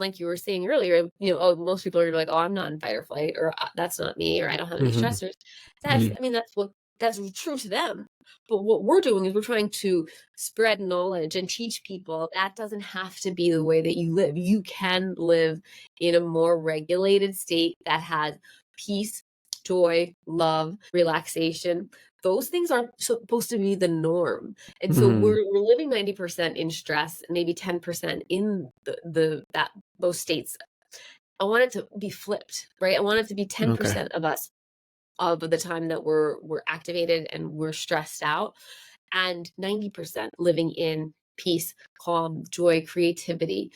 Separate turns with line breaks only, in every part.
like you were saying earlier, oh, most people are like, oh, I'm not in fight or flight, or that's not me, or I don't have any
Mhm.
stressors.
Mhm.
I mean, that's true to them. But what we're doing is we're trying to spread knowledge and teach people that doesn't have to be the way that you live. You can live in a more regulated state that has peace, joy, love, relaxation. Those things aren't supposed to be the norm. And so
Mhm.
we're living 90% in stress, maybe 10% in those states. I want it to be flipped, right? I want it to be
Okay.
10% of us of the time that we're activated and we're stressed out, and 90% living in peace, calm, joy, creativity,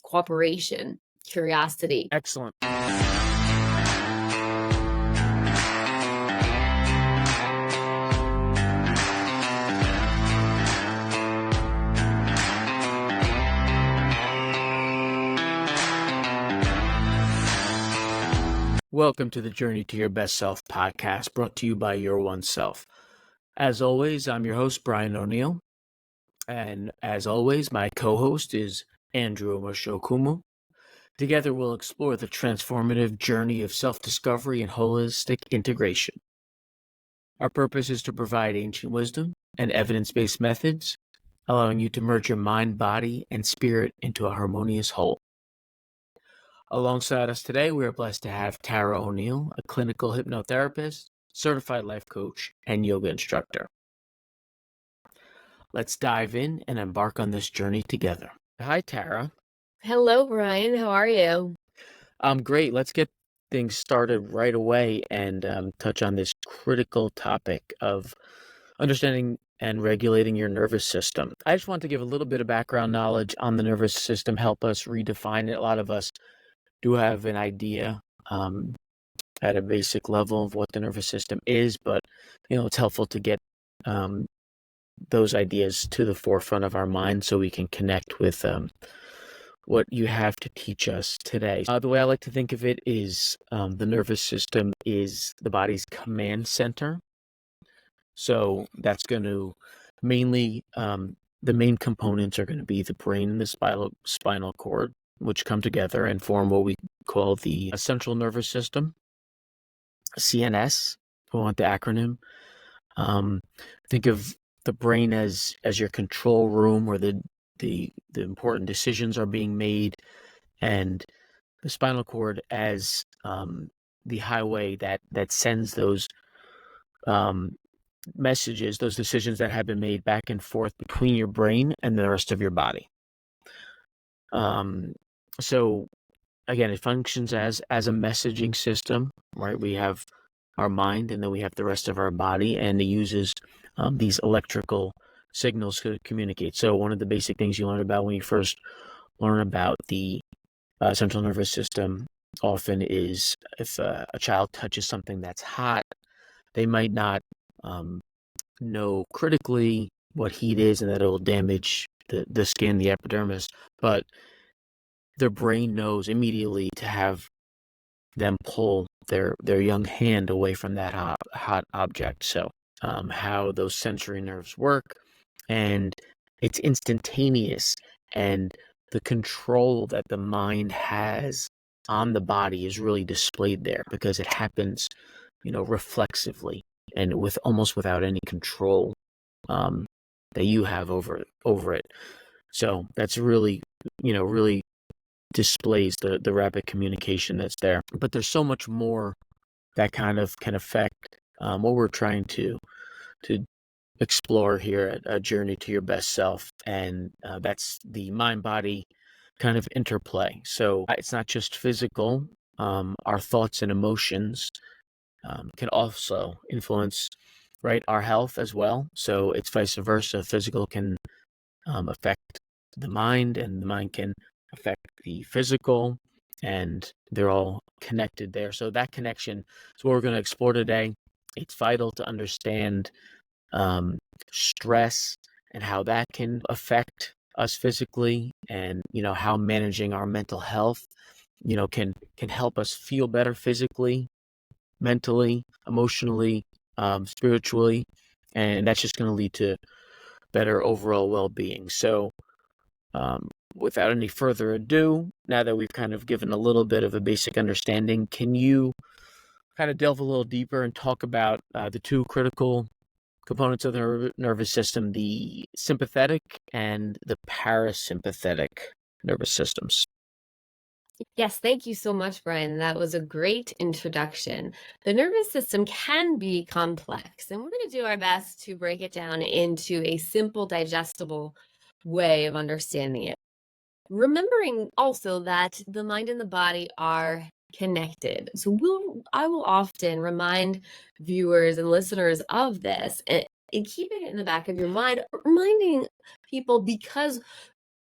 cooperation, curiosity.
Excellent. Welcome to the Journey to Your Best Self podcast, brought to you by Your One Self. As always, I'm your host, Brian O'Neill. And as always, my co-host is Andrew Moshokumu. Together, we'll explore the transformative journey of self-discovery and holistic integration. Our purpose is to provide ancient wisdom and evidence-based methods, allowing you to merge your mind, body, and spirit into a harmonious whole. Alongside us today, we are blessed to have Tara O'Neill, a clinical hypnotherapist, certified life coach, and yoga instructor. Let's dive in and embark on this journey together. Hi, Tara.
Hello, Brian. How are you?
I'm great. Let's get things started right away and touch on this critical topic of understanding and regulating your nervous system. I just want to give a little bit of background knowledge on the nervous system, help us redefine it. A lot of us do have an idea at a basic level of what the nervous system is, but it's helpful to get those ideas to the forefront of our mind so we can connect with what you have to teach us today. The way I like to think of it is the nervous system is the body's command center. So that's going to mainly, the main components are going to be the brain and the spinal cord, which come together and form what we call the central nervous system, CNS, if we want the acronym. Think of the brain as your control room where the important decisions are being made, and the spinal cord as the highway that sends those messages, those decisions that have been made back and forth between your brain and the rest of your body. So again, it functions as a messaging system, right? We have our mind, and then we have the rest of our body, and it uses these electrical signals to communicate. So one of the basic things you learn about when you first learn about the central nervous system often is if a child touches something that's hot, they might not know critically what heat is and that it will damage the skin, the epidermis, but their brain knows immediately to have them pull their young hand away from that hot object. So how those sensory nerves work, and it's instantaneous, and the control that the mind has on the body is really displayed there because it happens, reflexively and almost without any control that you have over it. So that's really, really displays the rapid communication that's there. But there's so much more that kind of can affect what we're trying to explore here at A Journey to Your Best Self, and that's the mind-body kind of interplay. So it's not just physical. Our thoughts and emotions can also influence, right, our health as well. So it's vice versa. Physical can affect the mind, and the mind can affect the physical, and they're all connected there. So that connection is what we're going to explore today. It's vital to understand stress and how that can affect us physically, and how managing our mental health can help us feel better physically, mentally, emotionally, spiritually, and that's just going to lead to better overall well-being. So Without any further ado, now that we've kind of given a little bit of a basic understanding, can you kind of delve a little deeper and talk about the two critical components of the nervous system, the sympathetic and the parasympathetic nervous systems?
Yes, thank you so much, Brian. That was a great introduction. The nervous system can be complex, and we're going to do our best to break it down into a simple, digestible way of understanding it. Remembering also that the mind and the body are connected. So I will often remind viewers and listeners of this and keeping it in the back of your mind, reminding people because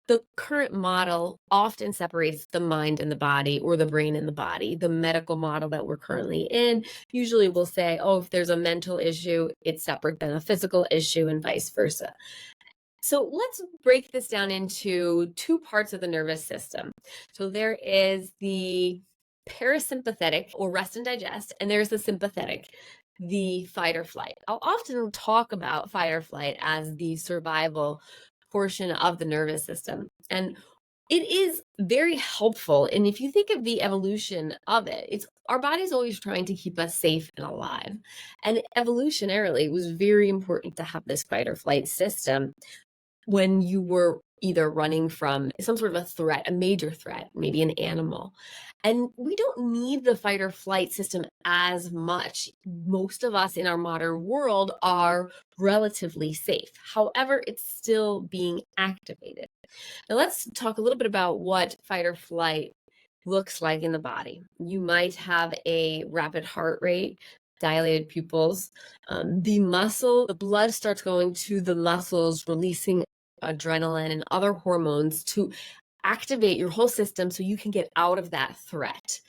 the current model often separates the mind and the body, or the brain and the body. The medical model that we're currently in usually will say, oh, if there's a mental issue, it's separate than a physical issue, and vice versa. So let's break this down into two parts of the nervous system. So there is the parasympathetic, or rest and digest, and there's the sympathetic, the fight or flight. I'll often talk about fight or flight as the survival portion of the nervous system. And it is very helpful. And if you think of the evolution of it, it's our body's always trying to keep us safe and alive. And evolutionarily, it was very important to have this fight or flight system when you were either running from some sort of a threat, a major threat, maybe an animal. And we don't need the fight or flight system as much. Most of us in our modern world are relatively safe. However, it's still being activated. Now, let's talk a little bit about what fight or flight looks like in the body. You might have a rapid heart rate, dilated pupils. The blood starts going to the muscles, releasing adrenaline and other hormones to activate your whole system so you can get out of that threat.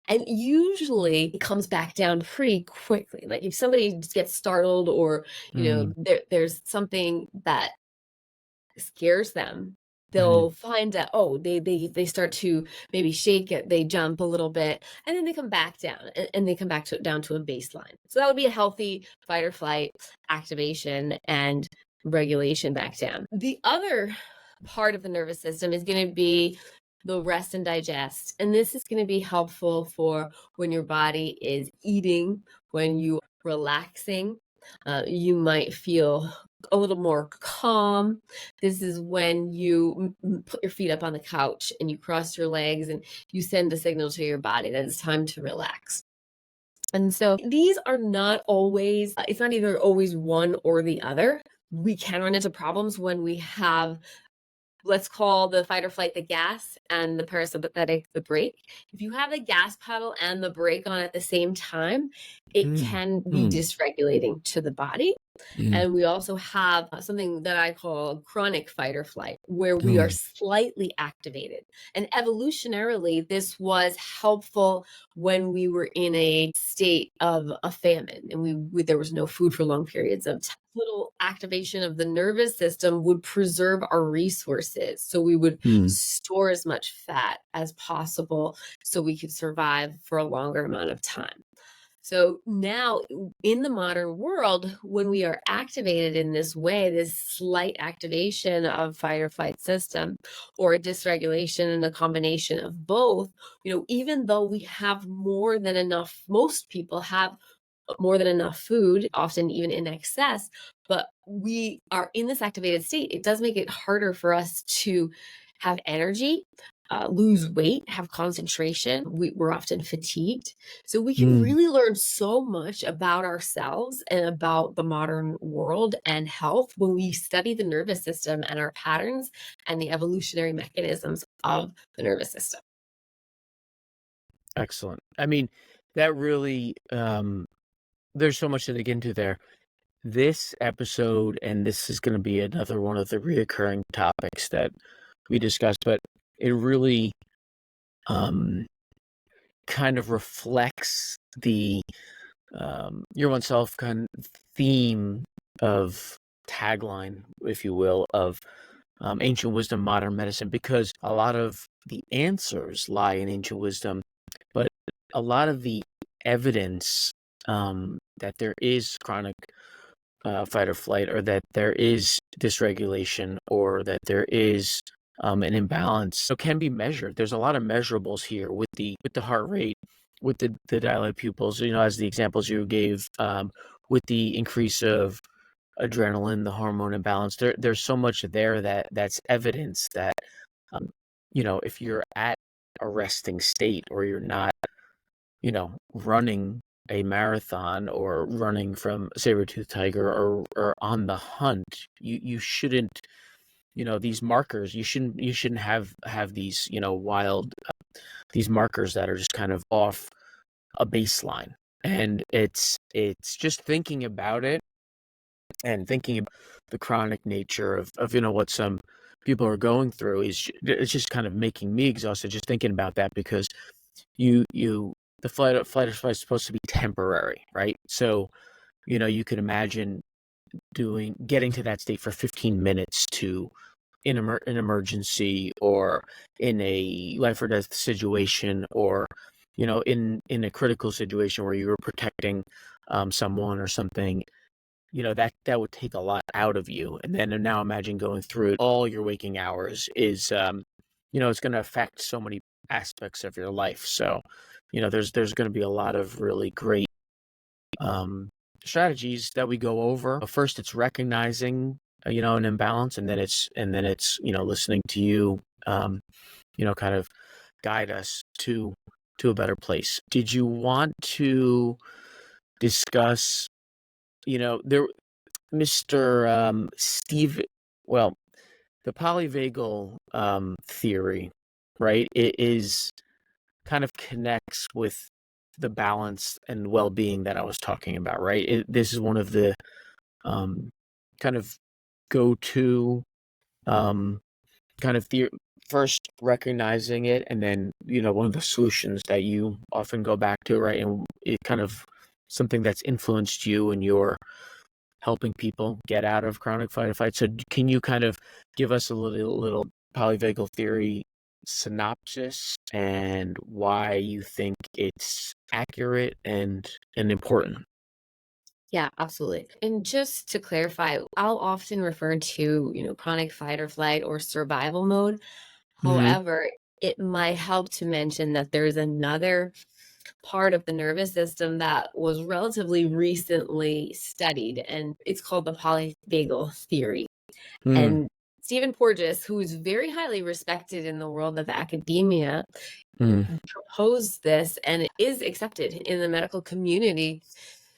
And usually it comes back down pretty quickly. Like if somebody just gets startled, or there's something that scares them, they'll find out, oh, they start to maybe shake it, they jump a little bit, and then they come back down, and they come back down to a baseline. So that would be a healthy fight or flight activation and regulation back down. The other part of the nervous system is going to be the rest and digest. And this is going to be helpful for when your body is eating, when you are relaxing. You might feel a little more calm. This is when you put your feet up on the couch and you cross your legs and you send a signal to your body that it's time to relax. And so these are not always, it's not either always one or the other. We can run into problems when we have, let's call the fight or flight the gas and the parasympathetic the brake. If you have the gas pedal and the brake on at the same time, it can be dysregulating to the body. And we also have something that I call chronic fight or flight, where we are slightly activated. And evolutionarily, this was helpful when we were in a state of a famine and there was no food for long periods of time. Little activation of the nervous system would preserve our resources. So we would store as much fat as possible so we could survive for a longer amount of time. So now in the modern world, when we are activated in this way, this slight activation of fight or flight system, or a dysregulation and a combination of both, even though we have more than enough, most people have more than enough food, often even in excess, but we are in this activated state, it does make it harder for us to have energy, lose weight, have concentration. We're often fatigued. So we can really learn so much about ourselves and about the modern world and health when we study the nervous system and our patterns and the evolutionary mechanisms of the nervous system.
Excellent. I mean, that really, there's so much to dig into there. This episode, and this is going to be another one of the reoccurring topics that we discussed, but it really kind of reflects the your oneself kind of theme of tagline, if you will, of ancient wisdom, modern medicine, because a lot of the answers lie in ancient wisdom, but a lot of the evidence that there is chronic fight or flight, or that there is dysregulation, or that there is an imbalance can be measured. There's a lot of measurables here with the heart rate, with the dilated pupils, as the examples you gave, with the increase of adrenaline, the hormone imbalance. There's so much there that's evidence that, if you're at a resting state, or you're not, running a marathon or running from a saber-toothed tiger, or on the hunt, you shouldn't, these markers, you shouldn't have these, wild, these markers that are just kind of off a baseline. And it's just thinking about it, and thinking about the chronic nature of what some people are going through, it's just kind of making me exhausted just thinking about that, because the flight or flight is supposed to be temporary, right? So, you could imagine getting to that state for 15 minutes in an emergency, or in a life or death situation, or in a critical situation where you were protecting someone or something. That would take a lot out of you. And then now imagine going through it all your waking hours is it's going to affect so many aspects of your life. So there's going to be a lot of really great strategies that we go over. First, it's recognizing an imbalance, and then it's listening to you kind of guide us to a better place. Did you want to discuss there, Mr. Steve, well, the polyvagal theory, right? It is kind of connects with the balance and well-being that I was talking about, right? This is one of the kind of go-to kind of first recognizing it, and then one of the solutions that you often go back to, right? And it kind of something that's influenced you and your helping people get out of chronic fight or flight. So can you kind of give us a little polyvagal theory synopsis, and why you think it's accurate and important?
Yeah, absolutely. And just to clarify, I'll often refer to, chronic fight or flight or survival mode.
Mm-hmm.
However, it might help to mention that there's another part of the nervous system that was relatively recently studied, and it's called the polyvagal theory.
Mm-hmm.
And Stephen Porges, who is very highly respected in the world of academia, proposed this, and it is accepted in the medical community.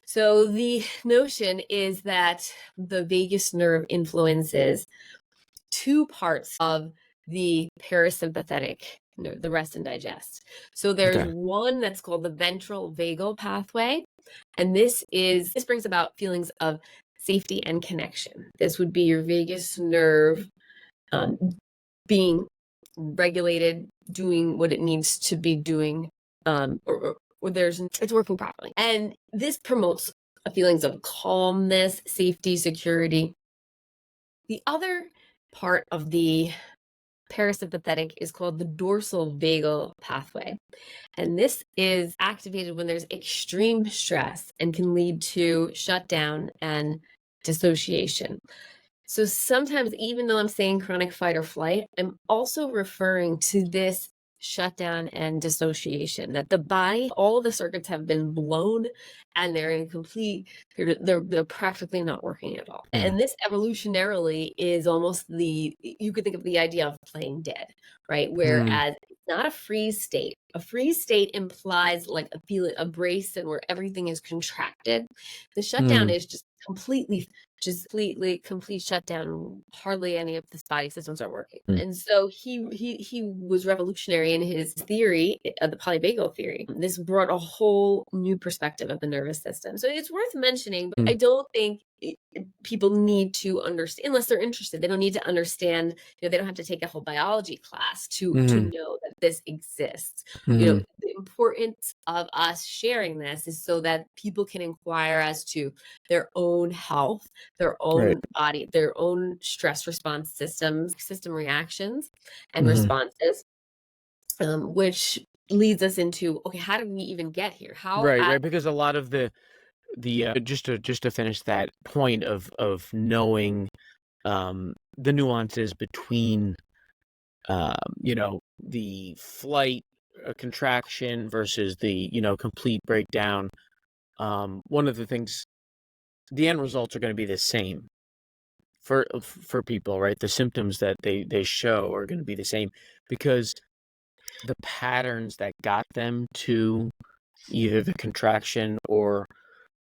So the notion is that the vagus nerve influences two parts of the parasympathetic nerve, the rest and digest. So there's
Okay.
one that's called the ventral vagal pathway, and this brings about feelings of safety and connection. This would be your vagus nerve being regulated, doing what it needs to be doing, or it's working properly. And this promotes feelings of calmness, safety, security. The other part of the parasympathetic is called the dorsal vagal pathway. And this is activated when there's extreme stress and can lead to shutdown and dissociation. So sometimes, even though I'm saying chronic fight or flight, I'm also referring to this shutdown and dissociation, that the body, all the circuits have been blown and they're in complete, they're practically not working at all. And this evolutionarily is almost you could think of the idea of playing dead, right? Whereas it's not a freeze state. A freeze state implies like a brace and where everything is contracted. The shutdown is just complete shutdown. Hardly any of the body systems are working. And so he was revolutionary in his theory of the polyvagal theory. This brought a whole new perspective of the nervous system. So it's worth mentioning, but I don't think people need to understand, unless they're interested. They don't need to understand, they don't have to take a whole biology class to know that this exists. The importance of us sharing this is so that people can inquire as to their own health, their own body, their own stress response system reactions and responses, which leads us into, okay, how did we even get here?
Right, because a lot of the just to finish that point of knowing the nuances between the flight contraction versus the, complete breakdown. One of the things, the end results are going to be the same for people, right? The symptoms that they show are going to be the same because the patterns that got them to either the contraction or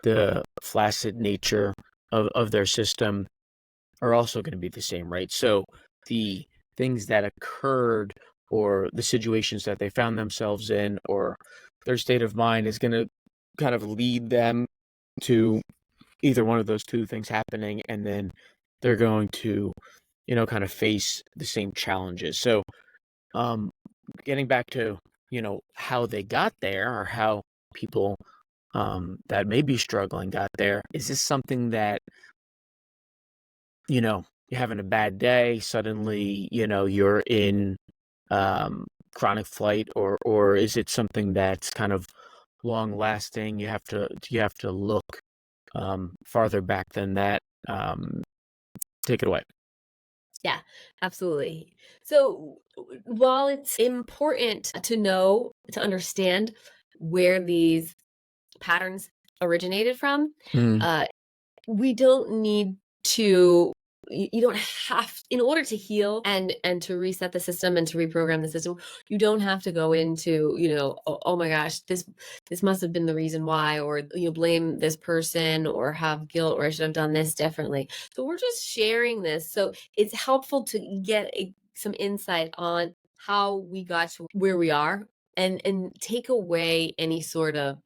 the flaccid nature of their system are also going to be the same, right? So the things that occurred or the situations that they found themselves in or their state of mind is going to kind of lead them to either one of those two things happening, and then they're going to, kind of face the same challenges. So, um, getting back to, how they got there or how people that may be struggling got there, is this something that, you're having a bad day, suddenly, you're in chronic flight, or is it something that's kind of long lasting? You have to look farther back than that. Take it away.
Yeah, absolutely. So while it's important to know, to understand where these patterns originated from,
Mm,
uh, we don't need to you don't have, in order to heal and to reset the system and to reprogram the system, you don't have to go into, oh my gosh, this must have been the reason why, or blame this person or have guilt, or I should have done this differently. So we're just sharing this, so it's helpful to get some insight on how we got to where we are, and take away any sort of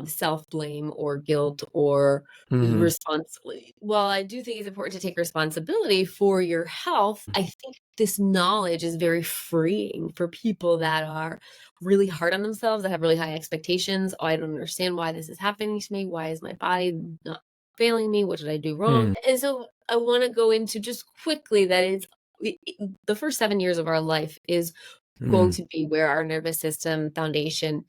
self blame or guilt or
mhm,
responsibility. While I do think it's important to take responsibility for your health, I think this knowledge is very freeing for people that are really hard on themselves, that have really high expectations. Oh, I don't understand why this is happening to me. Why is my body not failing me? What did I do wrong?
mm,
And so I want to go into just quickly that the first 7 years of our life is going
mm.
to be where our nervous system foundation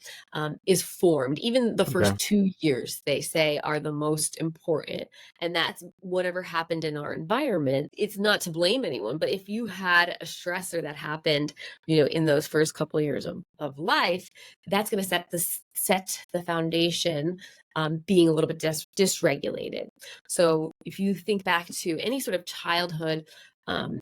is formed. Even the
Okay.
first 2 years, they say, are the most important. And that's whatever happened in our environment. It's not to blame anyone, but if you had a stressor that happened, in those first couple of years of life, that's going to set the foundation, being a little bit dysregulated. So if you think back to any sort of childhood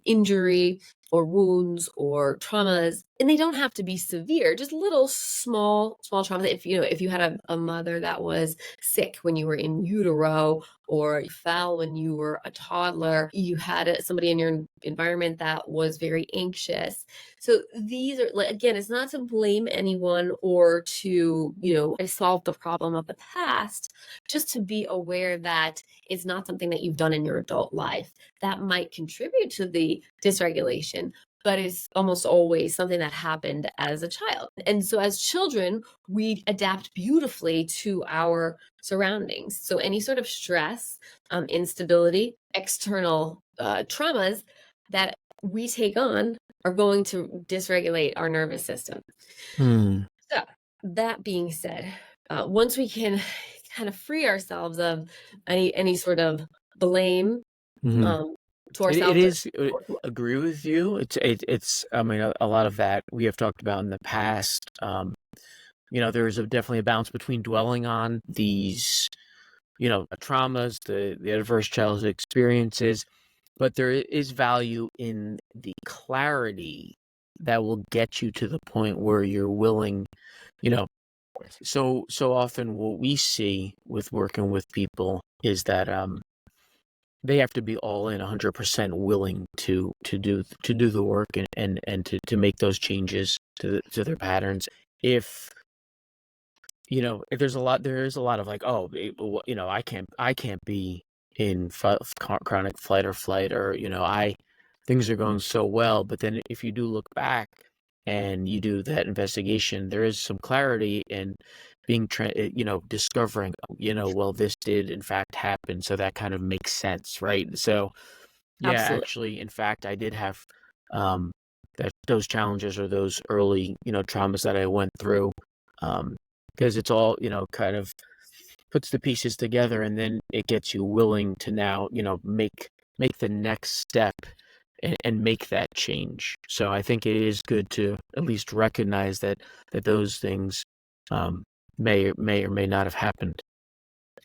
injury or wounds or traumas, and they don't have to be severe, just little small traumas. If you had a mother that was sick when you were in utero, or you fell when you were a toddler, you had somebody in your environment that was very anxious. So these are, like, again, it's not to blame anyone or to solve the problem of the past, just to be aware that it's not something that you've done in your adult life that might contribute to the dysregulation, but it's almost always something that happened as a child. And so as children, we adapt beautifully to our surroundings. So any sort of stress, instability, external traumas that we take on are going to dysregulate our nervous system.
Mm,
So that being said, once we can kind of free ourselves of any sort of blame,
mhm.
um, to
It
ourselves,
is, agree with you. It's, I mean, a lot of that we have talked about in the past. There's definitely a balance between dwelling on these, traumas, the adverse childhood experiences, but there is value in the clarity that will get you to the point where you're willing, you know, so often what we see with working with people is that they have to be all in 100% willing to do the work and to make those changes to their patterns. If if there is a lot of like, oh, I can't be in chronic fight or flight, or I things are going so well, but then if you do look back and you do that investigation, there is some clarity in discovering, well, this did in fact happen, so that kind of makes sense, right? So yeah,
absolutely.
actually, in fact, I did have those challenges or those early, traumas that I went through, because it's all, kind of puts the pieces together, and then it gets you willing to now, make the next step and make that change. So I think it is good to at least recognize that those things may or may not have happened.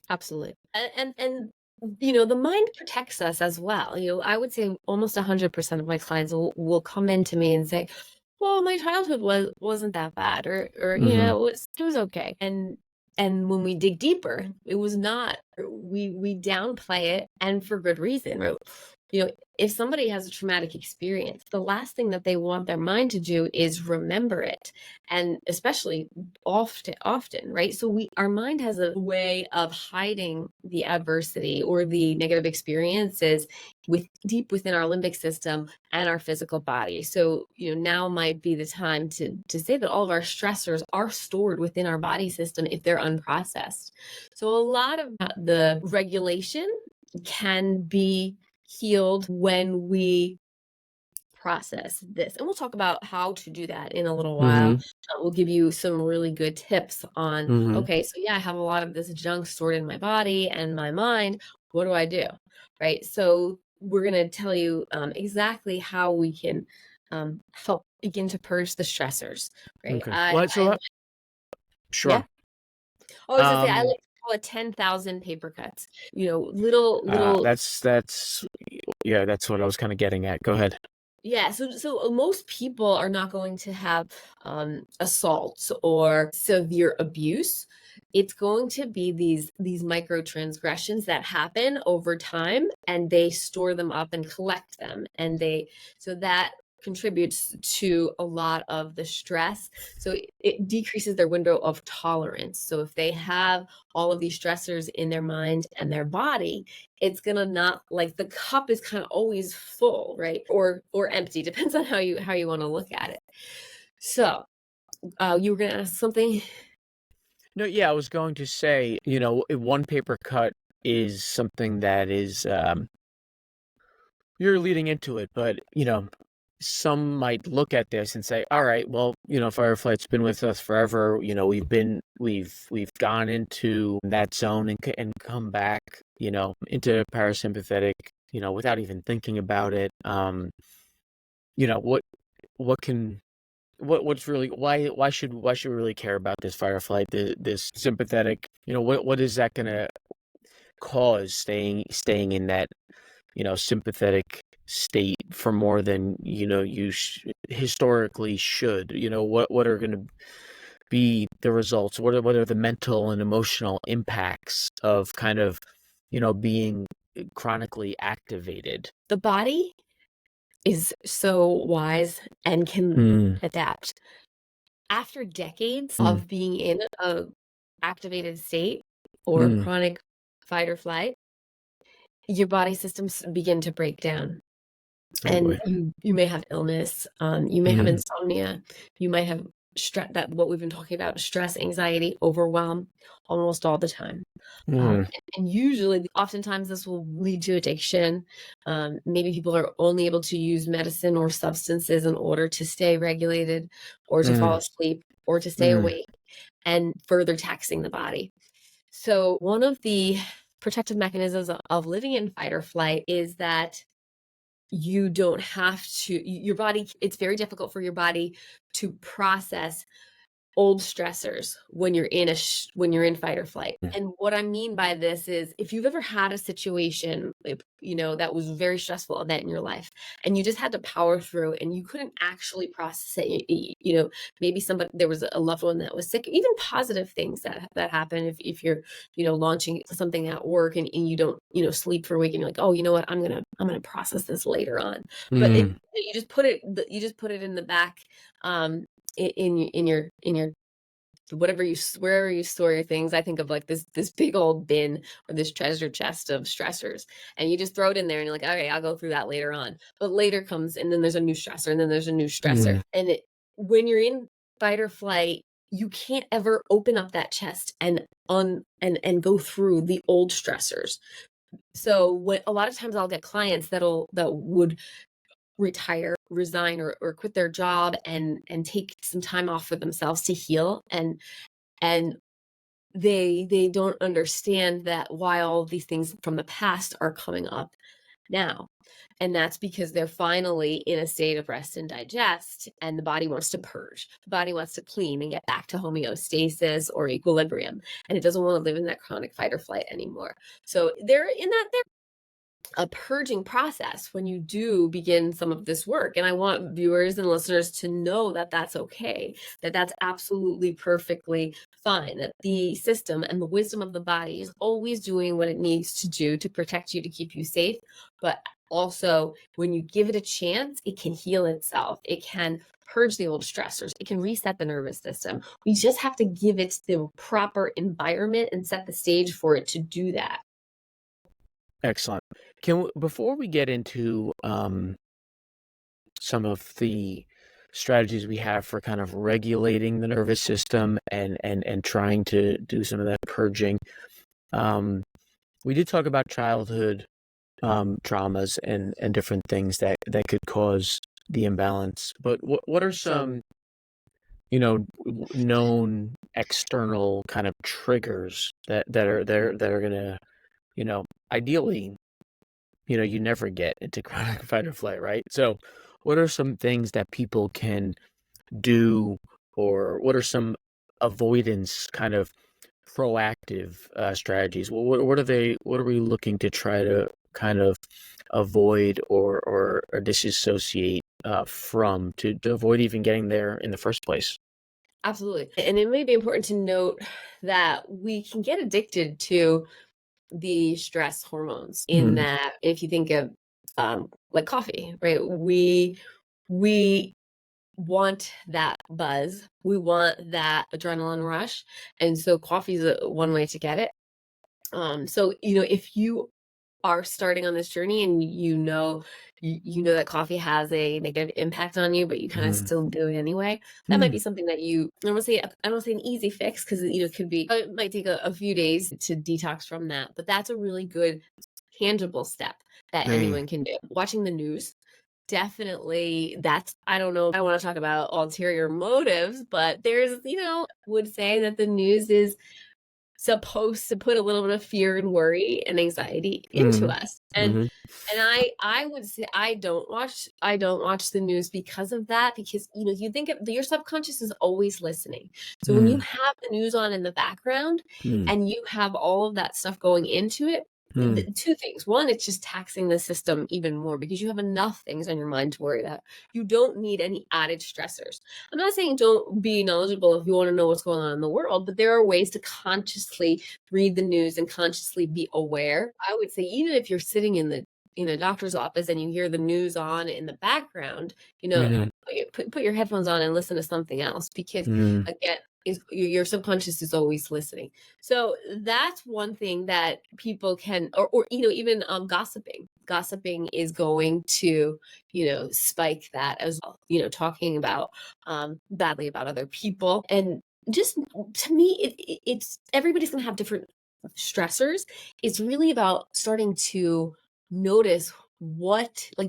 Absolutely. And the mind protects us as well. I would say almost 100% of my clients will come in to me and say, well, my childhood wasn't that bad, or it was okay. And when we dig deeper, it was not. We downplay it, and for good reason. Right? If somebody has a traumatic experience, the last thing that they want their mind to do is remember it, and especially often, right? So our mind has a way of hiding the adversity or the negative experiences deep within our limbic system and our physical body. So now might be the time to say that all of our stressors are stored within our body system if they're unprocessed. So a lot of the regulation can be healed when we process this. And we'll talk about how to do that in a little while. We'll give you some really good tips on, okay, so yeah, I have a lot of this junk stored in my body and my mind. What do I do? Right? So we're going to tell you exactly how we can help begin to purge the stressors, right?
Okay. Sure.
Yeah. Oh, I was going to say, I like to call it 10,000 paper cuts. Little.
That's what I was kind of getting at. Go ahead.
Yeah, so most people are not going to have assaults or severe abuse. It's going to be these micro transgressions that happen over time, and they store them up and collect them, and so that contributes to a lot of the stress. So it decreases their window of tolerance. So if they have all of these stressors in their mind and their body, it's gonna not, like, the cup is kind of always full, right? Or empty, depends on how you want to look at it. So you were gonna ask something?
No, yeah, I was going to say, one paper cut is something that is you're leading into it, but some might look at this and say, all right, well, Fireflight's been with us forever. We've gone into that zone and come back, into parasympathetic, without even thinking about it. What's really, why should we really care about this Fireflight, this sympathetic, what is that going to cause staying in that, sympathetic state for more than you historically should? What are going to be the results? What are the mental and emotional impacts of kind of being chronically activated?
The body is so wise and can adapt. After decades of being in a activated state or chronic fight or flight, your body systems begin to break down. And you may have illness, you may have insomnia, you might have what we've been talking about, stress, anxiety, overwhelm, almost all the time. And usually, oftentimes, this will lead to addiction. Maybe people are only able to use medicine or substances in order to stay regulated, or to fall asleep, or to stay awake, and further taxing the body. So one of the protective mechanisms of living in fight or flight is that you don't have to, your body, it's very difficult for your body to process old stressors when you're in fight or flight. And what I mean by this is, if you've ever had a situation, that was a very stressful event in your life, and you just had to power through, and you couldn't actually process it, maybe there was a loved one that was sick, even positive things that happen if you're, launching something at work, and you don't, sleep for a week, and you're like, oh, you know what, I'm gonna process this later on. But you just put it in the back, in your wherever you store your things. I think of like this big old bin, or this treasure chest of stressors, and you just throw it in there, and you're like, okay, I'll go through that later on. But later comes, and then there's a new stressor, and then there's a new stressor. And when you're in fight or flight, you can't ever open up that chest and go through the old stressors. So a lot of times I'll get clients that would retire, resign, or quit their job and take some time off for themselves to heal, and they don't understand that why all of these things from the past are coming up now. And that's because they're finally in a state of rest and digest, and the body wants to purge. The body wants to clean and get back to homeostasis or equilibrium. And it doesn't want to live in that chronic fight or flight anymore. So they're in that a purging process when you do begin some of this work. And I want viewers and listeners to know that that's okay, that that's absolutely perfectly fine, that the system and the wisdom of the body is always doing what it needs to do to protect you, to keep you safe. But also, when you give it a chance, it can heal itself. It can purge the old stressors. It can reset the nervous system. We just have to give it the proper environment and set the stage for it to do that.
Excellent. Before we get into some of the strategies we have for kind of regulating the nervous system and trying to do some of that purging, we did talk about childhood traumas and different things that could cause the imbalance. But what are some known external kind of triggers that are gonna, ideally, you never get into chronic fight or flight, right? So what are some things that people can do, or what are some avoidance kind of proactive strategies? What are we looking to try to kind of avoid or disassociate from to avoid even getting there in the first place?
Absolutely. And it may be important to note that we can get addicted to the stress hormones in that if you think of like coffee, right? We want that buzz. We want that adrenaline rush. And so coffee is one way to get it. So, if you are starting on this journey and you know that coffee has a negative impact on you, but you kind of still do it anyway, that might be something that I don't say an easy fix, because it could be, it might take a few days to detox from that, but that's a really good tangible step that anyone can do. Watching the news, definitely, that's, I don't know, I want to talk about ulterior motives, but there's, would say that the news is supposed to put a little bit of fear and worry and anxiety into us. And I would say I don't watch the news because of that, because you think your subconscious is always listening. So when you have the news on in the background and you have all of that stuff going into it, two things. One, it's just taxing the system even more because you have enough things on your mind to worry about. You don't need any added stressors. I'm not saying don't be knowledgeable if you want to know what's going on in the world, but there are ways to consciously read the news and consciously be aware. I would say even if you're sitting in a doctor's office and you hear the news on in the background, put your headphones on and listen to something else, because again, your subconscious is always listening. So that's one thing that people can, or even gossiping is going to spike that as well, talking about badly about other people. And just, to me, it's everybody's gonna have different stressors. It's really about starting to notice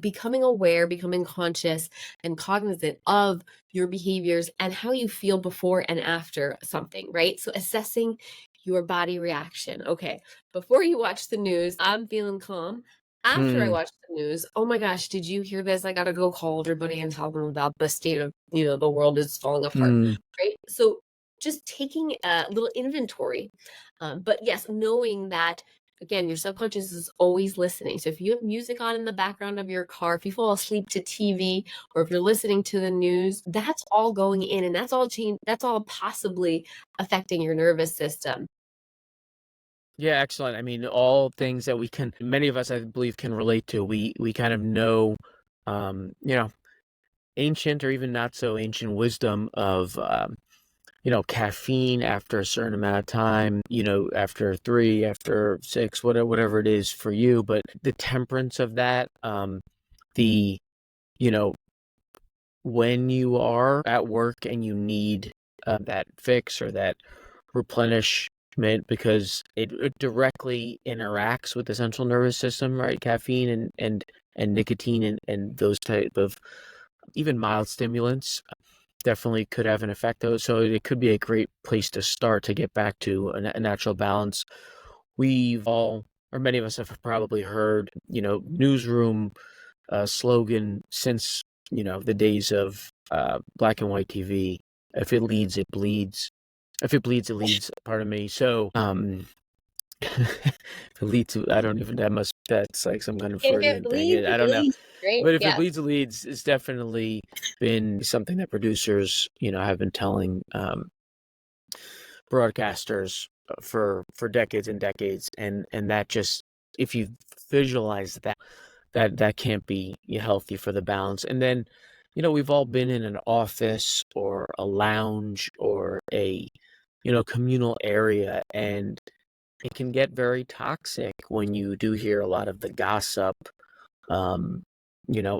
becoming aware, becoming conscious and cognizant of your behaviors and how you feel before and after something, right? So assessing your body reaction. Okay, before you watch the news, I'm feeling calm. After I watch the news, oh my gosh, did you hear this? I gotta go call everybody and tell them about the state of, the world is falling apart, right? So just taking a little inventory. But yes, knowing that, again, your subconscious is always listening. So if you have music on in the background of your car, if you fall asleep to TV, or if you're listening to the news, that's all going in, and that's all possibly affecting your nervous system.
Yeah, excellent. I mean, all things that many of us, I believe, can relate to. We kind of know, ancient or even not so ancient wisdom of, caffeine after a certain amount of time, after 3, after 6, whatever it is for you. But the temperance of that, the, when you are at work and you need that fix or that replenishment, because it directly interacts with the central nervous system, right? Caffeine and nicotine and those type of even mild stimulants definitely could have an effect, though. So it could be a great place to start to get back to a natural balance. We've all or many of us have probably heard, newsroom slogan since, the days of black and white TV. If it leads, it bleeds. If it bleeds, it leads. Pardon me. So, if it leads, I don't even. That's like some kind of
If
Freudian
it
thing.
bleeds,
I
it
don't know.
leads, right?
But if it
Yeah.
bleeds, it leads. It's definitely been something that producers, have been telling broadcasters for decades and decades, and that just, if you visualize that can't be healthy for the balance. And then, we've all been in an office or a lounge or a communal area, and it can get very toxic when you do hear a lot of the gossip. um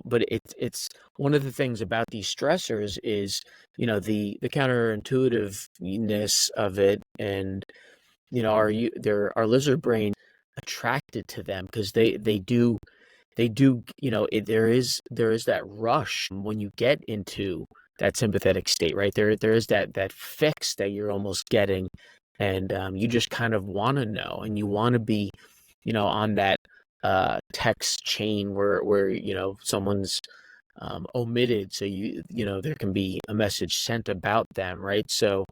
but it's one of the things about these stressors is the counterintuitiveness of it. And our lizard brain attracted to them because they do there is that rush when you get into that sympathetic state, right? There is that fix that you're almost getting, and you just kind of want to know, and you want to be on that text chain where someone's omitted, so there can be a message sent about them, right? So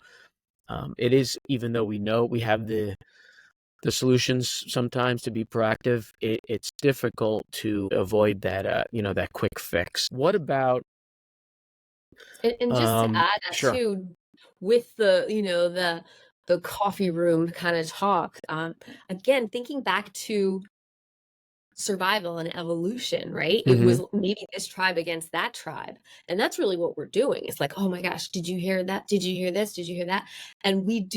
it is, even though we know we have the solutions sometimes to be proactive, it's difficult to avoid that that quick fix. What about
And just to add that
sure.
too, with the coffee room kind of talk, again, thinking back to survival and evolution, right? It
Mm-hmm.
was maybe this tribe against that tribe. And that's really what we're doing. It's like, oh my gosh, did you hear that? Did you hear this? Did you hear that? And we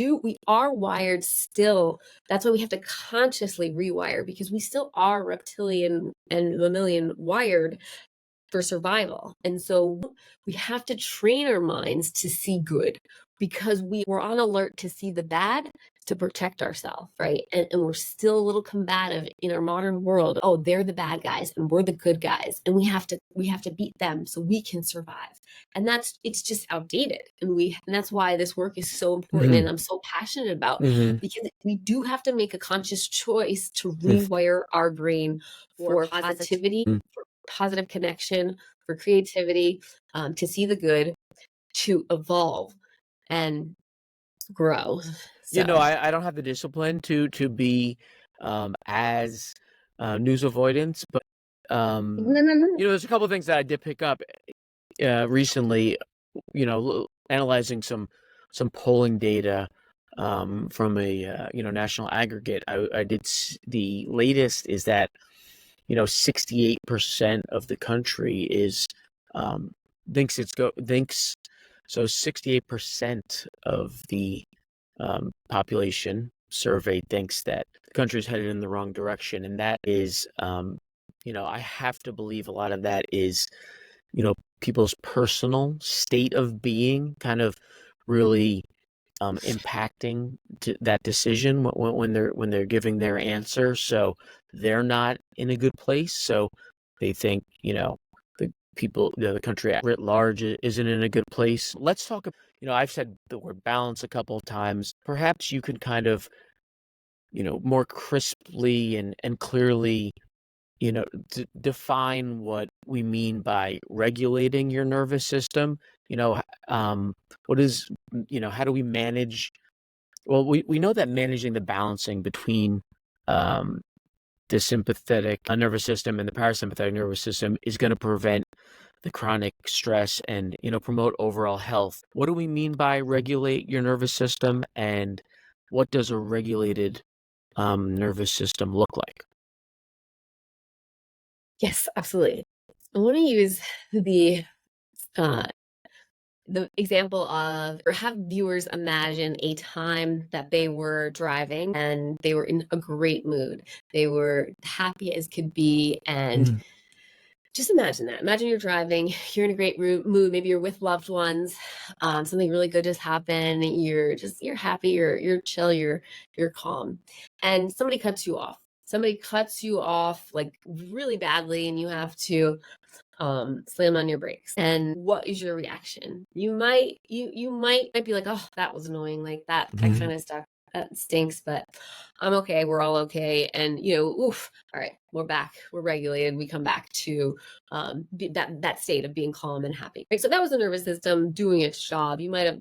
are wired still. That's why we have to consciously rewire, because we still are reptilian and mammalian wired for survival. And so we have to train our minds to see good, because we're on alert to see the bad to protect ourselves, right? And we're still a little combative in our modern world. Oh, they're the bad guys and we're the good guys, and we have to beat them so we can survive. And it's just outdated. And that's why this work is so important,
Mm-hmm.
and I'm so passionate about,
Mm-hmm.
because we do have to make a conscious choice to rewire our brain for positivity, for positive connection, for creativity, to see the good, to evolve and grow. So
I don't have the discipline to be as news avoidance, but
no, no, no.
there's a couple of things that I did pick up recently, analyzing some polling data from a national aggregate. I did the latest is that 68% of the country is thinks so. 68% of the population surveyed thinks that the country is headed in the wrong direction, and that is I have to believe a lot of that is people's personal state of being kind of really impacting that decision when they're giving their answer. So they're not in a good place. So they think the people, the country writ large isn't in a good place. Let's talk. I've said the word balance a couple of times. Perhaps you could kind of more crisply and clearly define what we mean by regulating your nervous system. What is, how do we manage? Well, we know that managing the balancing between the sympathetic nervous system and the parasympathetic nervous system is going to prevent the chronic stress and, promote overall health. What do we mean by regulate your nervous system, and what does a regulated nervous system look like?
Yes, absolutely. I want to use uh, the example of, or have viewers imagine a time that they were driving and they were in a great mood. They were happy as could be, and just imagine that. Imagine you're driving, you're in a great mood. Maybe you're with loved ones. Something really good just happened. You're happy. You're chill. You're calm, and somebody cuts you off. Somebody cuts you off like really badly, and you have to slam on your brakes. And what is your reaction? You might be like, oh, that was annoying, like that
Mhm.
kind of stuff. that stinks, but I'm okay. We're all okay. And, oof, all right, we're back. We're regulated. We come back to that state of being calm and happy. Right? So that was the nervous system doing its job. You might have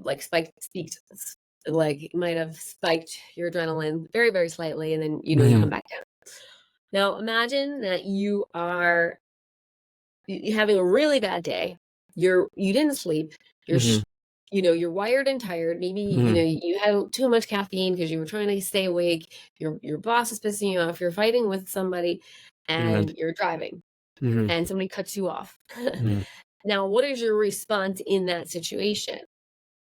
you might have spiked your adrenaline very, very slightly, and then, you come back down. Now, imagine that you are having a really bad day. You didn't sleep. You're wired and tired. Maybe you had too much caffeine because you were trying to stay awake. Your boss is pissing you off. You're fighting with somebody, and you're driving, and somebody cuts you off. Now, what is your response in that situation?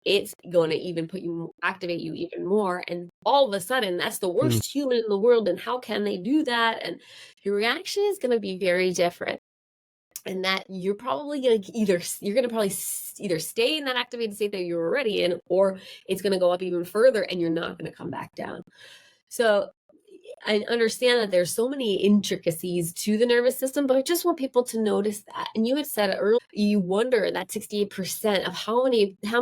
It's going to activate you even more. And all of a sudden, that's the worst human in the world. And how can they do that? And your reaction is going to be very different. And that you're probably going to either stay in that activated state that you're already in, or it's going to go up even further and you're not going to come back down. So I understand that there's so many intricacies to the nervous system, but I just want people to notice that. And you had said it earlier, you wonder that 68% of how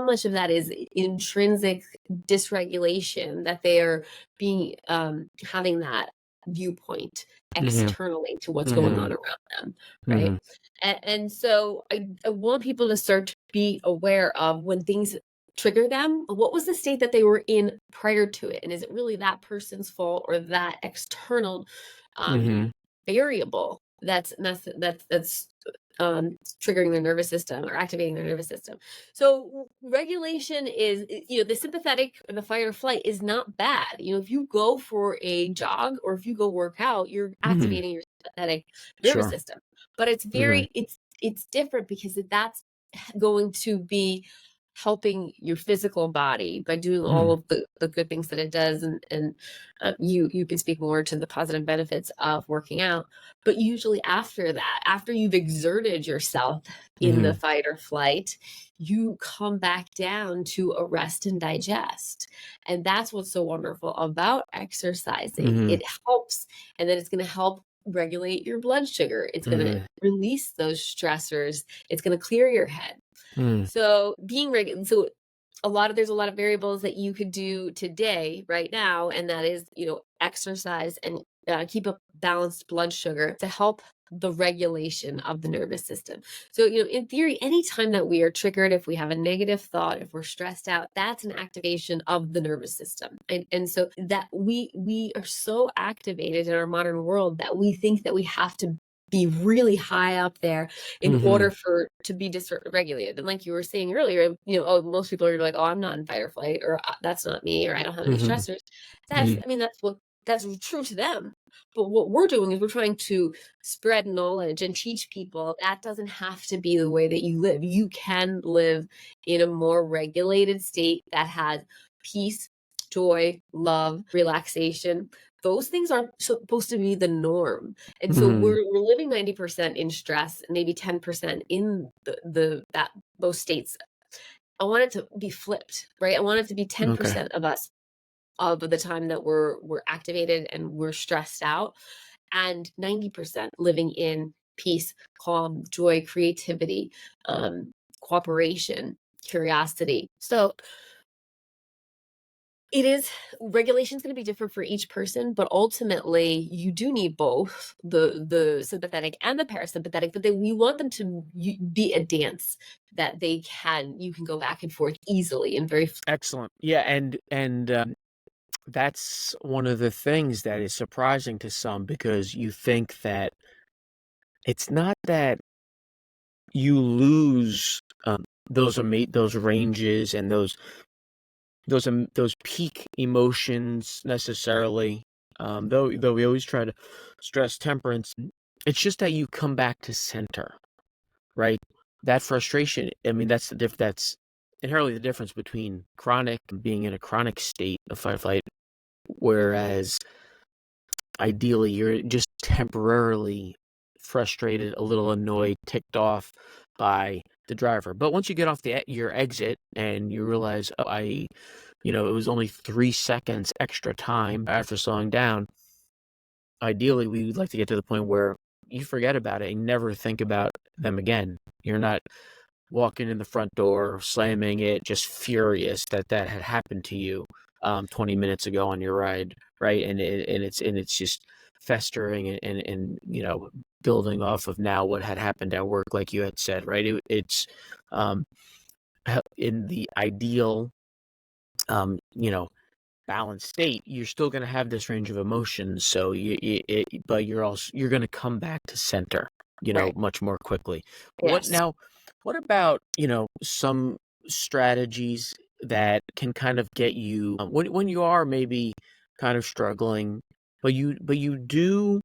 much of that is intrinsic dysregulation, that they are having that viewpoint externally to what's going on around them, right? And so I want people to start to be aware of when things trigger them. What was the state that they were in prior to it? And is it really that person's fault or that external variable that's triggering their nervous system or activating their nervous system? So regulation is, the sympathetic or the fight or flight is not bad. If you go for a jog or if you go work out, you're activating your sympathetic nervous system. But it's it's different because that's going to be helping your physical body by doing all of the good things that it does. And you can speak more to the positive benefits of working out. But usually after that, after you've exerted yourself in the fight or flight, you come back down to a rest and digest. And that's what's so wonderful about exercising. It helps, and then it's going to help regulate your blood sugar. It's going to release those stressors. It's going to clear your head. So there's a lot of variables that you could do today, right now, and that is, exercise and keep a balanced blood sugar to help the regulation of the nervous system. So, in theory, anytime that we are triggered, if we have a negative thought, if we're stressed out, that's an activation of the nervous system. And so that we are so activated in our modern world that we think that we have to be really high up there in order to be dysregulated. And like you were saying earlier, most people are like, oh, I'm not in fight or flight, or that's not me, or I don't have any stressors. That's true to them. But what we're doing is we're trying to spread knowledge and teach people that doesn't have to be the way that you live. You can live in a more regulated state that has peace, joy, love, relaxation. Those things aren't supposed to be the norm. And so we're living 90% in stress, maybe 10% in those states. I want it to be flipped, right? I want it to be 10% of us of the time that we're activated and we're stressed out, and 90% living in peace, calm, joy, creativity, cooperation, curiosity. So regulation is going to be different for each person, but ultimately you do need both the sympathetic and the parasympathetic, but we want them to be a dance that you can go back and forth easily and very
excellent. Yeah. And that's one of the things that is surprising to some, because you think that it's not that you lose those ranges and those peak emotions necessarily, though we always try to stress temperance. It's just that you come back to center, right? That frustration, I mean, that's inherently the difference between being in a chronic state of fight or flight, whereas ideally you're just temporarily frustrated, a little annoyed, ticked off by the driver. But once you get off your exit and you realize, it was only 3 seconds extra time after slowing down, ideally we would like to get to the point where you forget about it and never think about them again. You're not walking in the front door, slamming it, just furious that had happened to you. 20 minutes ago on your ride, right? And it's just festering and building off of now what had happened at work, like you had said, right? It's in the ideal, balanced state, you're still going to have this range of emotions. So but you're going to come back to center,
Right.
much more quickly.
Yes.
What about, some strategies that can kind of get you when you are maybe kind of struggling, but you do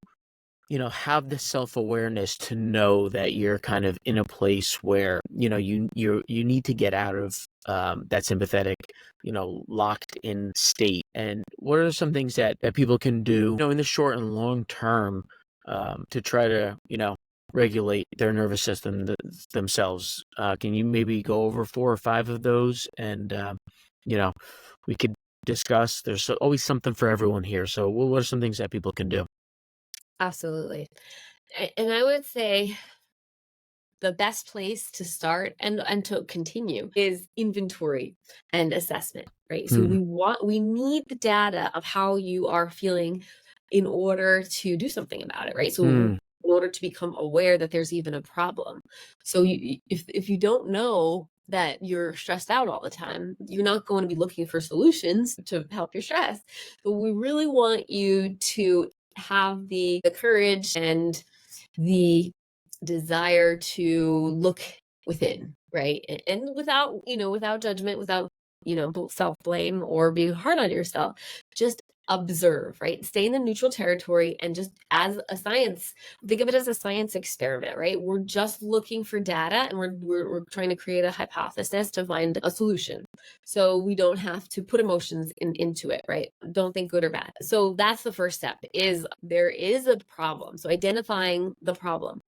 have the self-awareness to know that you're kind of in a place where you need to get out of that sympathetic locked in state. And what are some things that people can do in the short and long term to try to regulate their nervous system themselves? Can you maybe go over 4 or 5 of those, and we could discuss? There's always something for everyone here, so what are some things that people can do?
Absolutely. And I would say the best place to start and to continue is inventory and assessment, right? So
Hmm.
we need the data of how you are feeling in order to do something about it, right? So
Hmm.
in order to become aware that there's even a problem. So if you don't know that you're stressed out all the time, you're not going to be looking for solutions to help your stress. But we really want you to have the courage and the desire to look within, right? And without, without judgment, without, self blame or being hard on yourself, just observe, right? Stay in the neutral territory and just as a science, think of it as a science experiment, right? We're just looking for data and we're trying to create a hypothesis to find a solution. So we don't have to put emotions into it, right? Don't think good or bad. So that's the first step is there is a problem. So identifying the problem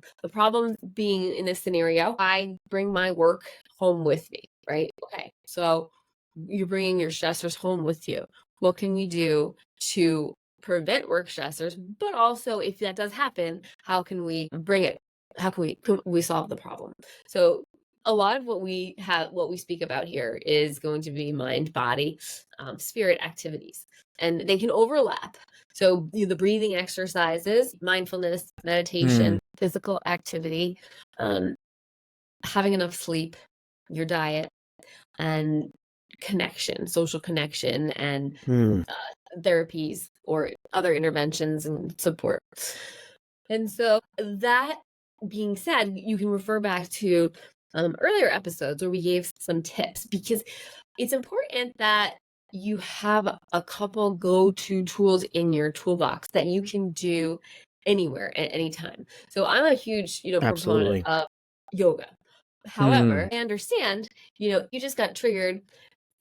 being in this scenario, I bring my work home with me, right? Okay. So you're bringing your stressors home with you. What can we do to prevent work stressors? But also, if that does happen, how can we bring it? How can we solve the problem? So a lot of what we speak about here is going to be mind, body, spirit activities, and they can overlap. So the breathing exercises, mindfulness, meditation, physical activity, having enough sleep, your diet, and connection, social connection, and
Hmm.
therapies or other interventions and support. And so that being said, you can refer back to earlier episodes where we gave some tips because it's important that you have a couple go-to tools in your toolbox that you can do anywhere at any time. So I'm a huge, proponent
Absolutely.
of yoga.
Hmm.
However, I understand, you just got triggered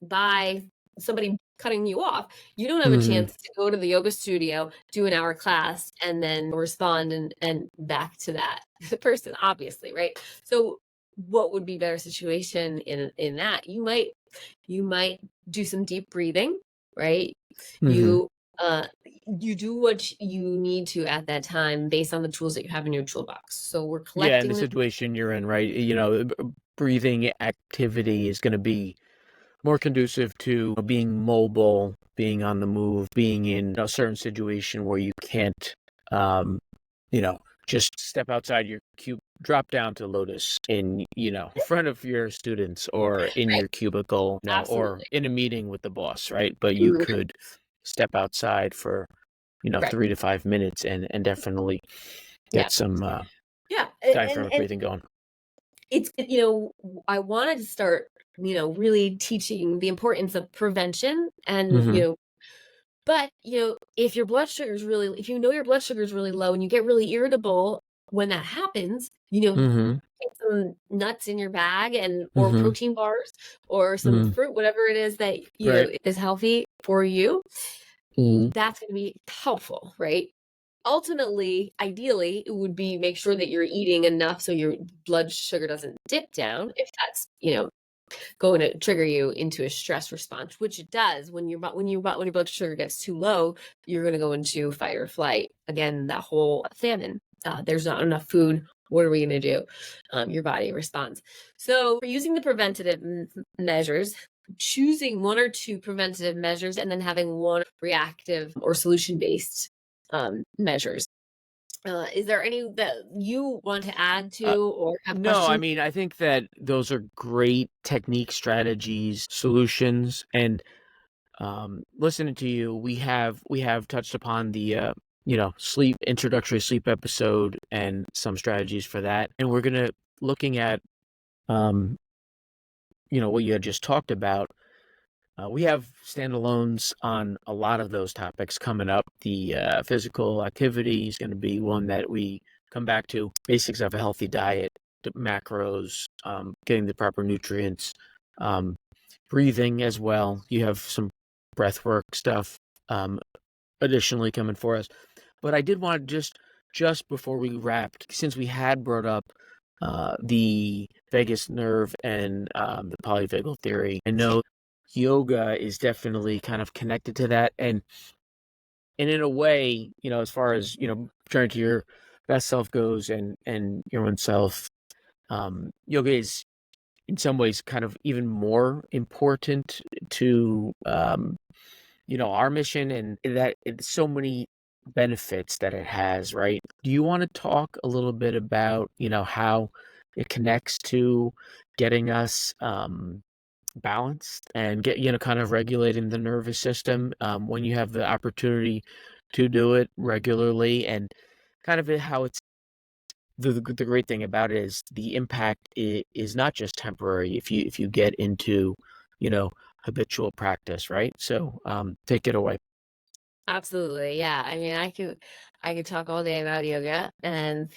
by somebody cutting you off. You don't have a
Hmm.
chance to go to the yoga studio, do an hour class, and then respond and back to that person, obviously, right? So what would be better situation in that? You might do some deep breathing, right?
Hmm.
You you do what you need to at that time based on the tools that you have in your toolbox. So we're
Yeah, in the
collecting the
situation you're in, right? Breathing activity is going to be more conducive to being mobile, being on the move, being in a certain situation where you can't, um, just step outside your cube, drop down to lotus in front of your students or in
right.
your cubicle, or
Absolutely.
in a meeting with the boss, right? But you
Mhm.
could step outside for,
Right.
3 to 5 minutes and definitely
Yeah.
get some
Yeah.
diaphragmatic breathing going.
It's, I wanted to start, really teaching the importance of prevention and,
Hmm.
but, if your blood sugar is really, if you know your blood sugar is really low and you get really irritable when that happens,
Hmm.
get some nuts in your bag and or
Hmm.
protein bars or some
Hmm.
fruit, whatever it is that,
Right.
is healthy for you,
Hmm.
that's going to be helpful, right? Ultimately, ideally, it would be make sure that you're eating enough so your blood sugar doesn't dip down if that's, going to trigger you into a stress response, which it does when when your blood sugar gets too low, you're going to go into fight or flight. Again, that whole famine. There's not enough food. What are we going to do? Your body responds. So, for using the preventative measures, choosing one or two preventative measures and then having one reactive or solution-based measures. Is there any that you want to add
Uh,
to or have
no, I
questions?
mean, I think that those are great technique, strategies, solutions, and listening to you, we have touched upon the sleep introductory sleep episode and some strategies for that, and we're gonna looking at um what you had just talked about. We have standalones on a lot of those topics coming up. The physical activity is going to be one that we come back to. Basics of a healthy diet, the macros, getting the proper nutrients, um, breathing as well. You have some breath work stuff additionally coming for us. But I did want to just before we wrapped, since we had brought up the vagus nerve and the polyvagal theory, I know yoga is definitely kind of connected to that, and in a way, as far as trying to your best self goes and your own self, yoga is in some ways kind of even more important to our mission, and that it's so many benefits that it has, right? Do you want to talk a little bit about how it connects to getting us balanced and get kind of regulating the nervous system when you have the opportunity to do it regularly, and kind of how it's the great thing about it is the impact is not just temporary if you get into you know habitual practice, right? So take it away.
Absolutely. Yeah. I mean, I could talk all day about yoga. And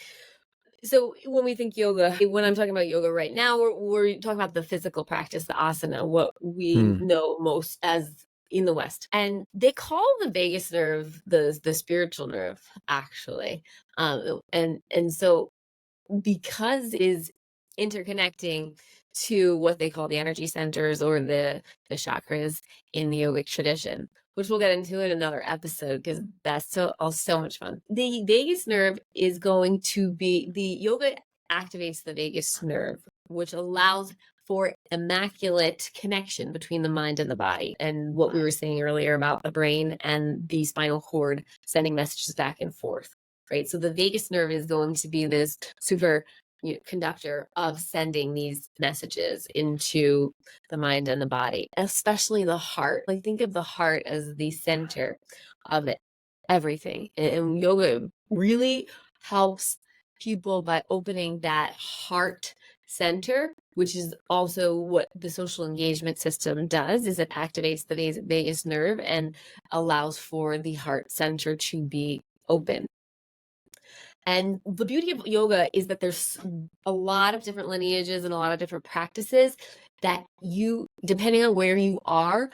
so when we think yoga, when I'm talking about yoga right now, we're talking about the physical practice, the asana, what we
Hmm.
know most as in the West. And they call the vagus nerve the spiritual nerve, actually. And so because it is interconnecting to what they call the energy centers or the chakras in the yogic tradition, which we'll get into in another episode because that's so much fun. The vagus nerve is going to be the yoga activates the vagus nerve, which allows for immaculate connection between the mind and the body. And what we were saying earlier about the brain and the spinal cord sending messages back and forth, right? So the vagus nerve is going to be this super conductor of sending these messages into the mind and the body, especially the heart. Like think of the heart as the center of it, everything. And yoga really helps people by opening that heart center, which is also what the social engagement system does, is it activates the vagus nerve and allows for the heart center to be open. And the beauty of yoga is that there's a lot of different lineages and a lot of different practices that you, depending on where you are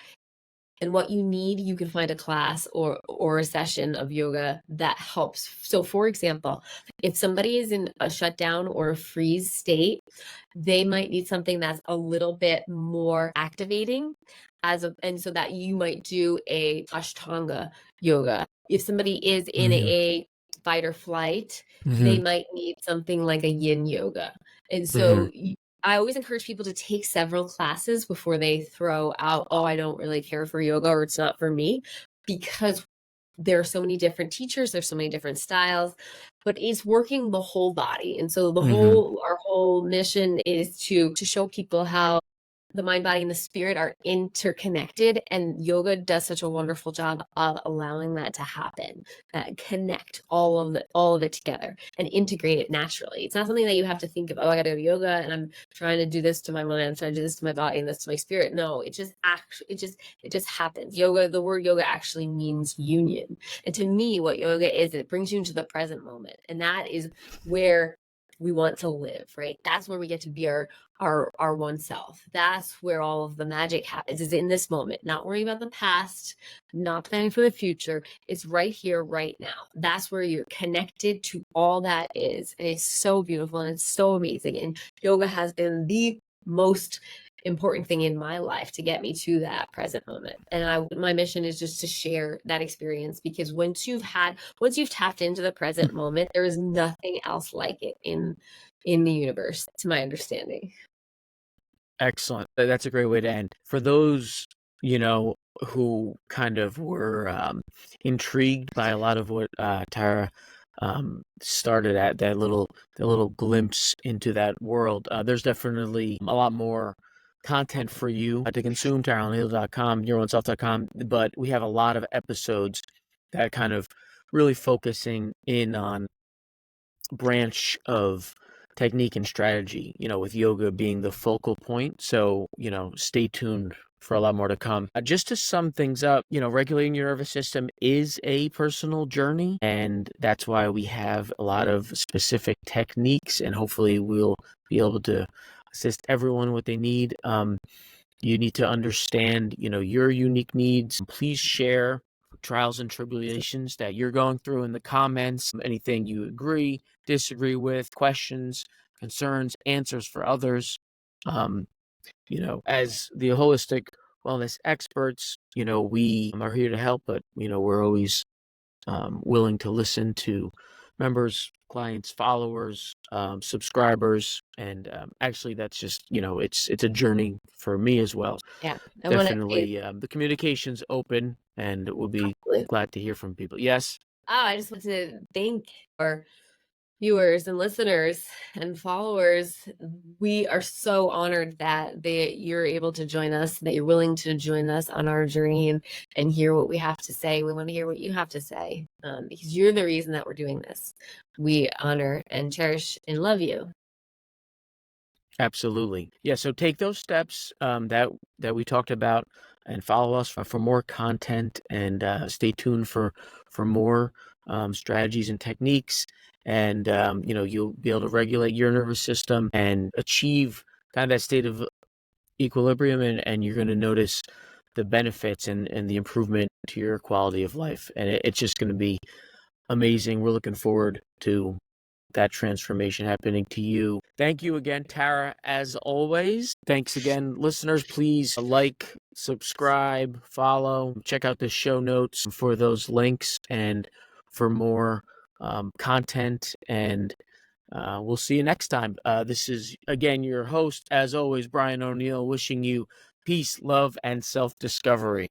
and what you need, you can find a class or a session of yoga that helps. So for example, if somebody is in a shutdown or a freeze state, they might need something that's a little bit more activating and so that you might do a Ashtanga yoga. If somebody is in
Hmm.
a fight or flight, they
Hmm.
might need something like a yin yoga. And
Hmm.
so I always encourage people to take several classes before they throw out, oh, I don't really care for yoga or it's not for me, because there are so many different teachers, there's so many different styles, but it's working the whole body. And so
Hmm.
our whole mission is to show people how the mind, body, and the spirit are interconnected. And yoga does such a wonderful job of allowing that to happen, connect all of it together and integrate it naturally. It's not something that you have to think of, oh, I gotta go to yoga and I'm trying to do this to my mind, I'm trying to do this to my body and this to my spirit. No, it just happens. Yoga, the word yoga actually means union. And to me, what yoga is, it brings you into the present moment. And that is where we want to live, right? That's where we get to be our one self. That's where all of the magic happens, is in this moment, not worrying about the past, not planning for the future. It's right here, right now. That's where you're connected to all that is. And it's so beautiful and it's so amazing. And yoga has been the most important thing in my life to get me to that present moment. And my mission is just to share that experience, because once you've tapped into the present moment, there is nothing else like it in the universe, to my understanding.
Excellent. That's a great way to end. For those, who kind of were intrigued by a lot of what Tara started at, that little glimpse into that world, there's definitely a lot more content for you to consume. TaraO'Neill.com, YourOwnSelf.com, but we have a lot of episodes that kind of really focusing in on branch of technique and strategy, with yoga being the focal point. So, stay tuned for a lot more to come. Just to sum things up, regulating your nervous system is a personal journey, and that's why we have a lot of specific techniques, and hopefully we'll be able to assist everyone what they need. You need to understand, your unique needs. Please share trials and tribulations that you're going through in the comments, anything you agree, disagree with, questions, concerns, answers for others. As the holistic wellness experts, we are here to help, but, we're always willing to listen to members, clients, followers, subscribers, and actually that's just, it's a journey for me as well.
Yeah, I want to say,
Definitely, the communication's open, and we'll be
absolutely.
glad to hear from people. Yes.
I just want to thank our viewers and listeners and followers. We are so honored that you're able to join us, that you're willing to join us on our journey and hear what we have to say. We want to hear what you have to say, because you're the reason that we're doing this. We honor and cherish and love you.
Absolutely. Yeah. So take those steps that we talked about, and follow us for more content, and stay tuned for more strategies and techniques. And you'll be able to regulate your nervous system and achieve kind of that state of equilibrium, and you're going to notice the benefits and the improvement to your quality of life. And it's just going to be amazing. We're looking forward to that transformation happening to you. Thank you again, Tara, as always. Thanks again, listeners. Please like, subscribe, follow, check out the show notes for those links and for more content. And we'll see you next time. This is, again, your host, as always, Brian O'Neill, wishing you peace, love, and self-discovery.